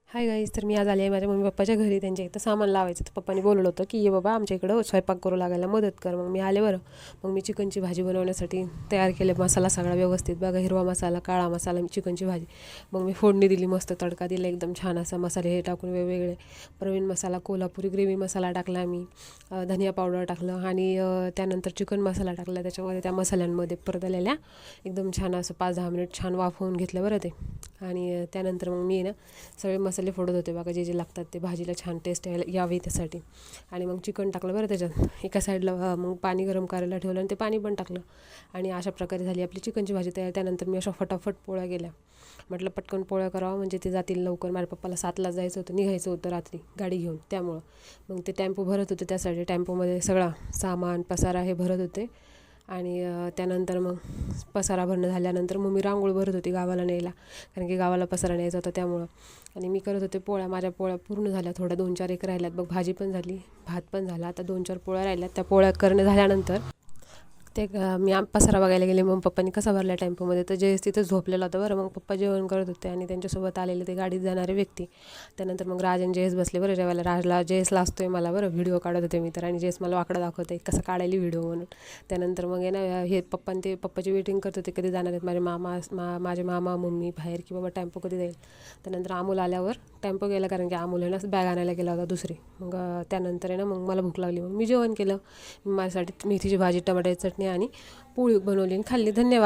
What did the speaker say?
Hi guys, तर मी आज आली आहे माझ्या मम्मी पप्पाच्या घरी. त्यांच्या इथं सामान लावायचं. तर पप्पानी बोलवलं होतं की ये बाबा आमच्या इकडं स्वयंपाक करू लागायला मदत कर. मग मी आले बरं. मग मी चिकनची भाजी बनवण्यासाठी तयार केले मसाला सगळा व्यवस्थित. बघा, हिरवा मसाला, काळा मसाला, चिकनची भाजी. मग मी फोडणी दिली, मस्त तडका दिला एकदम छान असा. मसाले हे टाकून वेगवेगळे, प्रवीण मसाला, कोल्हापुरी ग्रेव्ही मसाला टाकला मी, धनिया पावडर टाकलं आणि त्यानंतर चिकन मसाला टाकला त्याच्यामध्ये. त्या मसाल्यांमध्ये परतलेल्या एकदम छान असं 5-10 मिनिट छान वाफवून घेतलं बरं ते. आणि त्यानंतर मग मी ना सगळे मसाले फोडत होते बघा, जे जे लागतात ते भाजीला छान टेस्ट यावी त्यासाठी. आणि मग चिकन टाकलं बरं त्याच्यात. एका साईडला मग पाणी गरम करायला ठेवलं आणि ते पाणी पण टाकलं. आणि अशा प्रकारे झाली आपली चिकनची भाजी तयार. त्यानंतर मी अशा फटाफट पोळ्या केल्या. म्हटलं पटकन पोळ्या करावं म्हणजे ते जातील लवकर. माझ्या पप्पाला 7ला जायचं होतं, निघायचं होतं रात्री गाडी घेऊन. त्यामुळं मग ते टेम्पो भरत होते, त्यासाठी टेम्पोमध्ये सगळा सामान पसारा हे भरत होते. आणि त्यानंतर मग पसारा भरणं झाल्यानंतर मग मी रांगोळी भरत होती गावाला न्यायला, कारण की गावाला पसारा न्यायचा होता त्यामुळं. आणि मी करत होते पोळ्या. माझ्या पोळ्या पूर्ण झाल्या, थोड्या 2-4 एक राहिल्यात बघ. भाजी पण झाली, भात पण झाला. आता 2-4 पोळ्या राहिल्यात. त्या पोळ्या करणं झाल्यानंतर ते मी पसारा बघायला गेले. मग पप्पांनी कसा भरला टेम्पोमध्ये, तर जयेश तिथं झोपलेला होता बरं. मग पप्पा जेवण करत होते आणि त्यांच्यासोबत आलेले ते गाडीत जाणारे व्यक्ती. त्यानंतर मग राज आणि जयेश बसले बरं जेवायला. राजला जयेशला असतोय मला बरं, व्हिडिओ काढत होते मी तर. आणि जयेश मला वाकडं दाखवते कसं काढायली व्हिडिओ म्हणून. त्यानंतर मग आहे ना हे ते पप्पाची वेटिंग करत होते, कधी जाणार आहेत माझे माझे मामा मम्मी बाहेर, की बाबा टेम्पो कधी जाईल. त्यानंतर अमोल आल्यावर टेम्पो गेला, कारण की अमोल आहे ना बॅग आणायला गेला होता दुसरी. मग त्यानंतर आहे ना मग मला भूक लागली. मग मी जेवण केलं. माझ्यासाठी मेथीची भाजी, टमाट्याची चटणी आणि पोळी बनवली आणि खाल्ली. धन्यवाद.